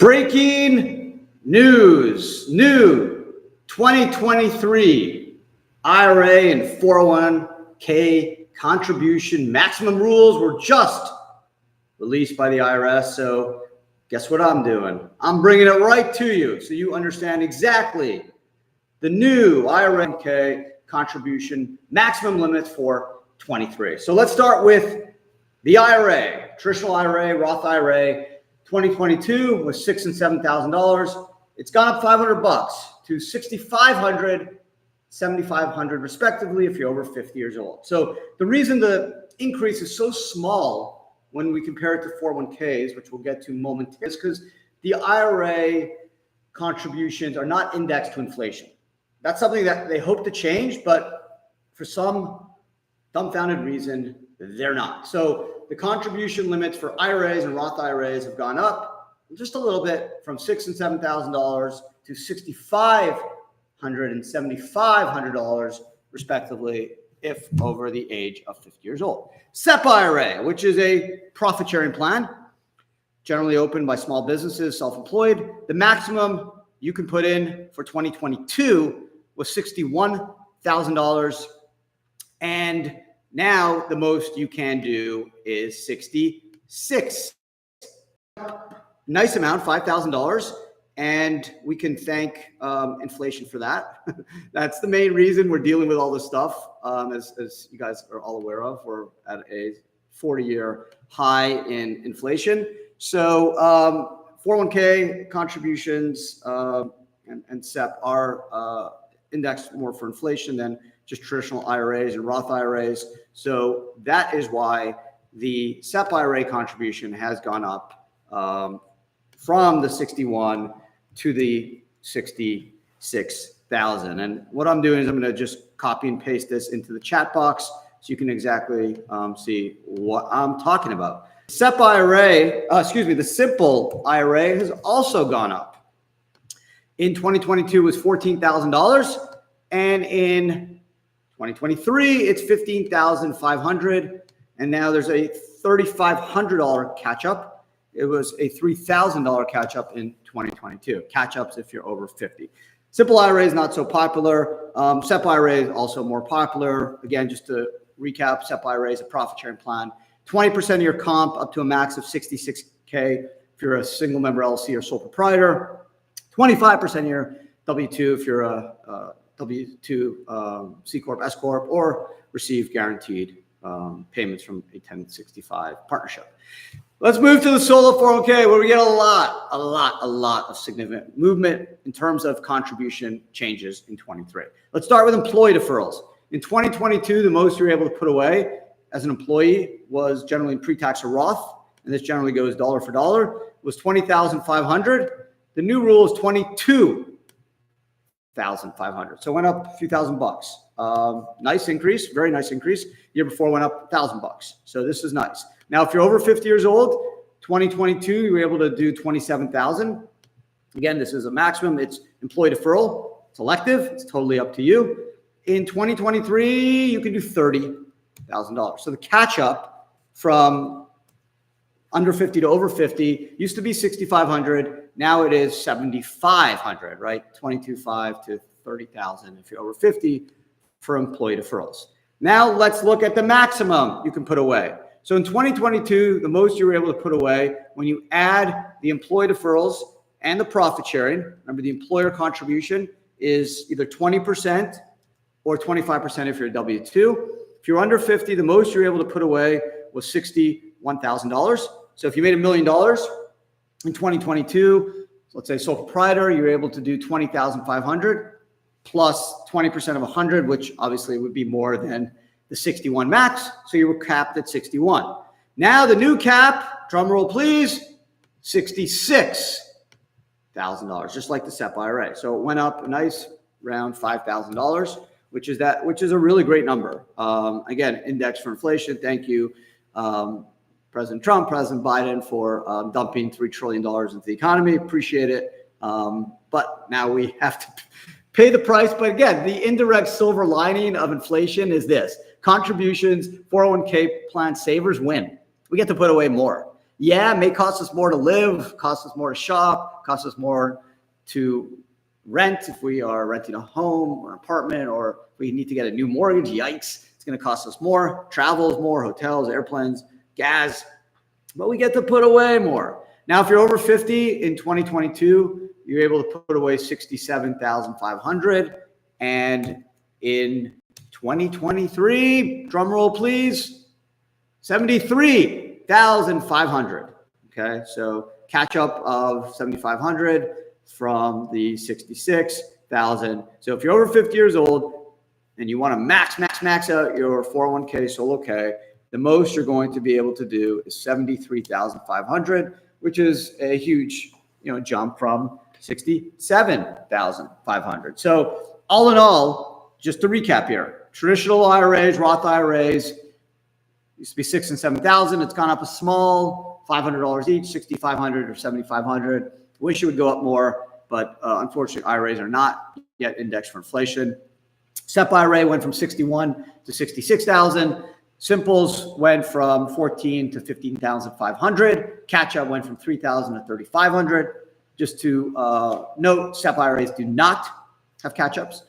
Breaking news, new 2023 IRA and 401k contribution maximum rules were just released by the IRS. So guess what I'm doing? I'm bringing it right to you so you understand exactly the new IRA contribution maximum limits for 23. So let's start with the IRA, traditional IRA, Roth IRA. 2022 was $6,000 and $7,000. It's gone up $500 to $6,500, $7,500 respectively if you're over 50 years old. So the reason the increase is so small when we compare it to 401ks, which we'll get to momentarily, is because the IRA contributions are not indexed to inflation. That's something that they hope to change, but for some dumbfounded reason, they're not. So the contribution limits for IRAs and Roth IRAs have gone up just a little bit from $6,000 and $7,000 to $6,500 and $7,500 respectively if over the age of 50 years old. SEP IRA, which is a profit sharing plan, generally opened by small businesses, self-employed. The maximum you can put in for 2022 was $61,000, and now the most you can do is 66. Nice amount, $5,000, and we can thank inflation for that. That's the main reason we're dealing with all this stuff. As you guys are all aware of, we're at a 40-year high in inflation. So 401k contributions and SEP are indexed more for inflation than just traditional IRAs and Roth IRAs. So that is why the SEP IRA contribution has gone up from the 61 to the 66,000. And what I'm doing is I'm going to just copy and paste this into the chat box so you can exactly see what I'm talking about. SEP IRA, the simple IRA has also gone up. In 2022 it was $14,000, and in 2023 it's $15,500, and now there's a $3,500 catch up. It was a $3,000 catch up in 2022. Catch ups if you're over 50. Simple IRA is not so popular. SEP IRA is also more popular. Again, just to recap, SEP IRA is a profit sharing plan. 20% of your comp up to a max of $66K if you're a single member LLC or sole proprietor. 25% of your W-2 if you're a W-2 C Corp, S Corp, or receive guaranteed payments from a 1065 partnership. Let's move to the solo 401k, where we get a lot of significant movement in terms of contribution changes in 23. Let's start with employee deferrals. In 2022, the most you were able to put away as an employee was generally in pre-tax or Roth, and this generally goes dollar for dollar, was $20,500. The new rule is $22,500. So it went up a few $1,000. Nice increase, very nice increase. Year before went up $1,000. So this is nice. Now, if you're over 50 years old, 2022, you were able to do $27,000. Again, this is a maximum. It's employee deferral. It's elective. It's totally up to you. In 2023, you can do $30,000. So the catch up from under 50 to over 50 used to be 6,500. Now it is 7,500, right? 22,500 to 30,000 if you're over 50 for employee deferrals. Now let's look at the maximum you can put away. So in 2022, the most you were able to put away when you add the employee deferrals and the profit sharing, remember the employer contribution is either 20% or 25% if you're a W-2. If you're under 50, the most you're able to put away was $61,000. So if you made $1 million in 2022, let's say sole proprietor, you're able to do $20,500 plus 20% of 100, which obviously would be more than the 61 max. So you were capped at 61. Now the new cap, drum roll please, $66,000, just like the SEP IRA. So it went up a nice round $5,000, which is a really great number. Again, index for inflation. Thank you, President Trump, President Biden, for dumping $3 trillion into the economy. Appreciate it. But now we have to pay the price. But again, the indirect silver lining of inflation is this: contributions, 401k plan savers win. We get to put away more. Yeah, it may cost us more to live, cost us more to shop, cost us more to rent if we are renting a home or an apartment, or if we need to get a new mortgage. Yikes, it's going to cost us more. Travel is more, hotels, airplanes, gas, but we get to put away more. Now, if you're over 50 in 2022, you're able to put away $67,500, and in 2023, drum roll please, $73,500. Okay, so catch up of 7,500 from the 66,000. So if you're over 50 years old and you want to max out your 401k solo K, the most you're going to be able to do is 73,500, which is a huge, jump from 67,500. So all in all, just to recap here, traditional IRAs, Roth IRAs used to be 6,000 and 7,000. It's gone up a small, $500 each, 6,500 or 7,500. Wish it would go up more, but unfortunately, IRAs are not yet indexed for inflation. SEP IRA went from 61 to 66,000. Simples went from 14 to 15,500. Catch-up went from 3,000 to 3,500. Just to note, SEP IRAs do not have catch-ups.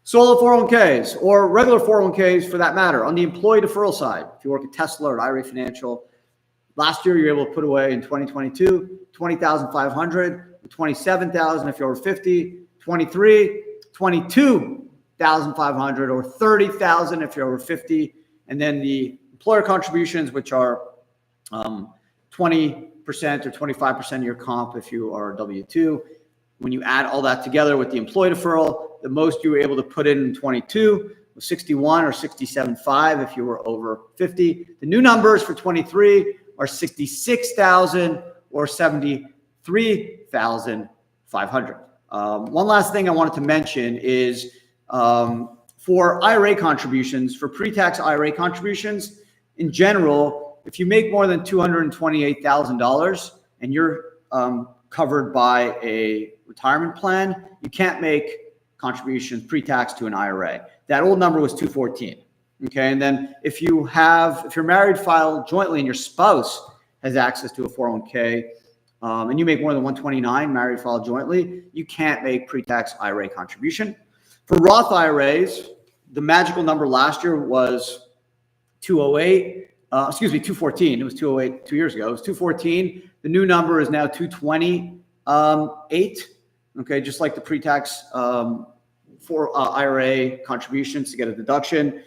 Solo 401ks or regular 401ks for that matter, on the employee deferral side, if you work at Tesla or IRA Financial, last year you were able to put away in 2022, 20,500, 27,000 if you're over 50, 23, 22,500 or 30,000 if you're over 50. And then the employer contributions, which are 20% or 25% of your comp if you are W-2. When you add all that together with the employee deferral, the most you were able to put in 22 was 61 or 67.5 if you were over 50. The new numbers for 23 are 66,000 or 73,500. One last thing I wanted to mention is for IRA contributions, for pre-tax IRA contributions, in general, if you make more than $228,000 and you're covered by a retirement plan, you can't make contributions pre-tax to an IRA. That old number was 214. Okay, and then if you're married, filed jointly, and your spouse has access to a 401k, and you make more than 129, married, filed jointly, you can't make pre-tax IRA contribution. For Roth IRAs, the magical number last year was 214. It was 208 2 years ago. It was 214. The new number is now 228. Okay, just like the pre-tax for IRA contributions to get a deduction.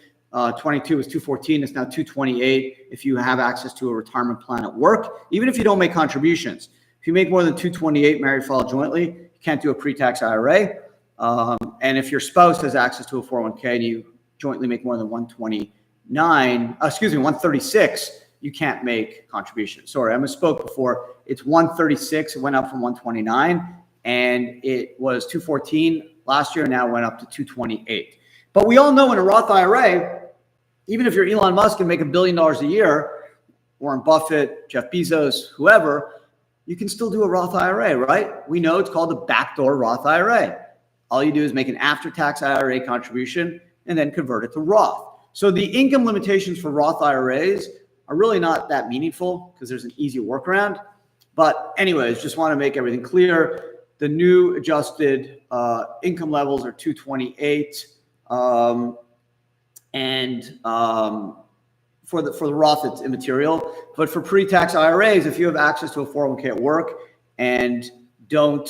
22 is 214. It's now 228 if you have access to a retirement plan at work, even if you don't make contributions. If you make more than 228, married, filed jointly, you can't do a pre-tax IRA. And if your spouse has access to a 401k and you jointly make more than 136, you can't make contributions. Sorry, I misspoke before. It's 136. It went up from 129, and it was 214 last year. Now it went up to 228. But we all know in a Roth IRA, even if you're Elon Musk and make $1 billion a year, Warren Buffett, Jeff Bezos, whoever, you can still do a Roth IRA, right? We know it's called a backdoor Roth IRA. All you do is make an after-tax IRA contribution and then convert it to Roth. So the income limitations for Roth IRAs are really not that meaningful because there's an easy workaround. But anyways, just want to make everything clear. The new adjusted income levels are 228. For the Roth, it's immaterial. But for pre-tax IRAs, if you have access to a 401k at work and don't,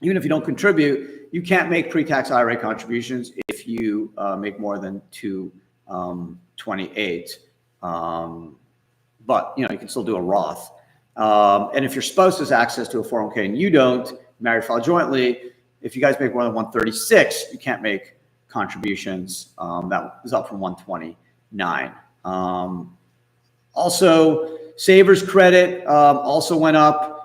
even if you don't contribute, you can't make pre-tax IRA contributions if you make more than 228. But you can still do a Roth. And if your spouse has access to a 401k and you don't, married, filed jointly, if you guys make more than 136, you can't make contributions. That was up from 129. Also, savers credit also went up.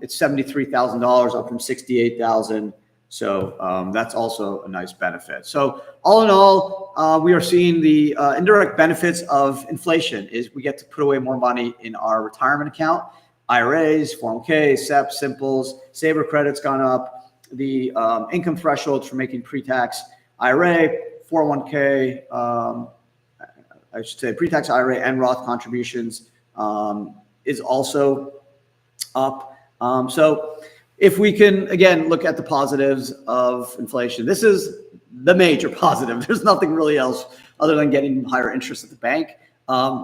It's $73,000 up from $68,000. So that's also a nice benefit. So all in all, we are seeing the indirect benefits of inflation is we get to put away more money in our retirement account. IRAs, 401ks, SEP, Simples, saver credit's gone up. The income thresholds for making pre-tax IRA, 401k, I should say pre-tax IRA and Roth contributions is also up. So if we can, again, look at the positives of inflation, this is the major positive. There's nothing really else other than getting higher interest at the bank.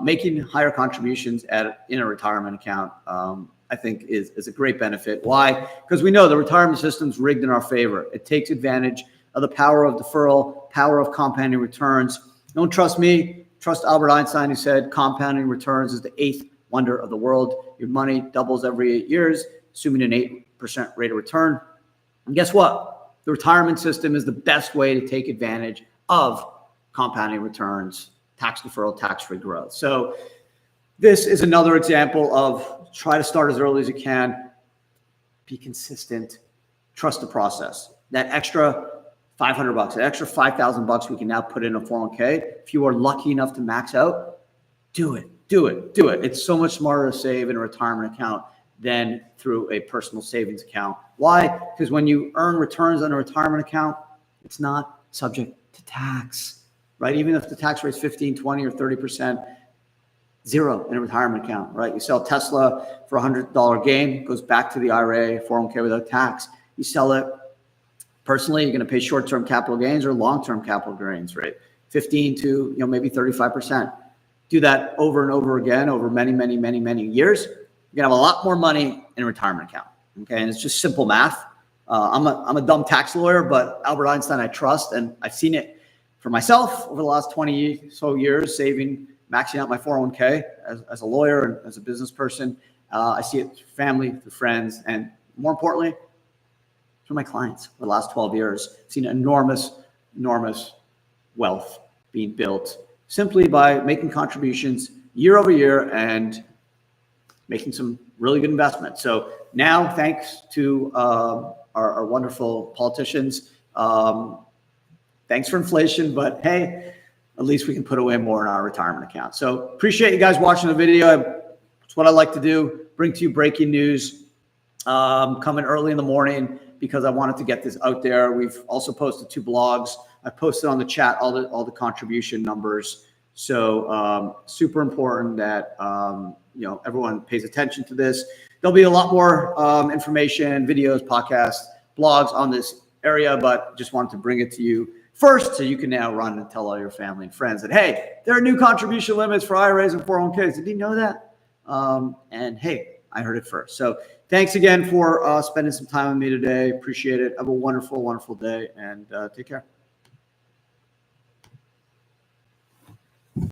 Making higher contributions in a retirement account, I think is a great benefit. Why? Because we know the retirement system's rigged in our favor. It takes advantage of the power of deferral, power of compounding returns. Don't trust me, trust Albert Einstein, who said compounding returns is the 8th wonder of the world. Your money doubles every 8 years, assuming an 8% rate of return. And guess what? The retirement system is the best way to take advantage of compounding returns, tax deferral, tax-free growth. So this is another example of try to start as early as you can, be consistent, trust the process. That extra $500, that extra $5,000 we can now put in a 401k. If you are lucky enough to max out, do it. It's so much smarter to save in a retirement account than through a personal savings account. Why? Because when you earn returns on a retirement account, it's not subject to tax, right? Even if the tax rate is 15, 20, or 30%, zero in a retirement account, right? You sell Tesla for $100 gain, it goes back to the IRA, 401k without tax. You sell it personally, you're going to pay short-term capital gains or long-term capital gains, right? 15 to maybe 35%. Do that over and over again over many years. You're gonna have a lot more money in a retirement account. Okay, and it's just simple math. I'm a dumb tax lawyer, but Albert Einstein I trust, and I've seen it for myself over the last 20 so years, saving, maxing out my 401k as a lawyer and as a business person. I see it through family, through friends, and more importantly, through my clients. For the last 12 years, I've seen enormous wealth being built simply by making contributions year over year and making some really good investments. So now, thanks to our wonderful politicians, thanks for inflation, but hey, at least we can put away more in our retirement account. So appreciate you guys watching the video. It's what I like to do, bring to you breaking news, coming early in the morning because I wanted to get this out there. We've also posted 2 blogs. I posted on the chat all the contribution numbers. So super important that everyone pays attention to this. There'll be a lot more information, videos, podcasts, blogs on this area, but just wanted to bring it to you first so you can now run and tell all your family and friends that, hey, there are new contribution limits for IRAs and 401ks. Did you know that? And hey, I heard it first. So thanks again for spending some time with me today. Appreciate it. Have a wonderful day, and take care.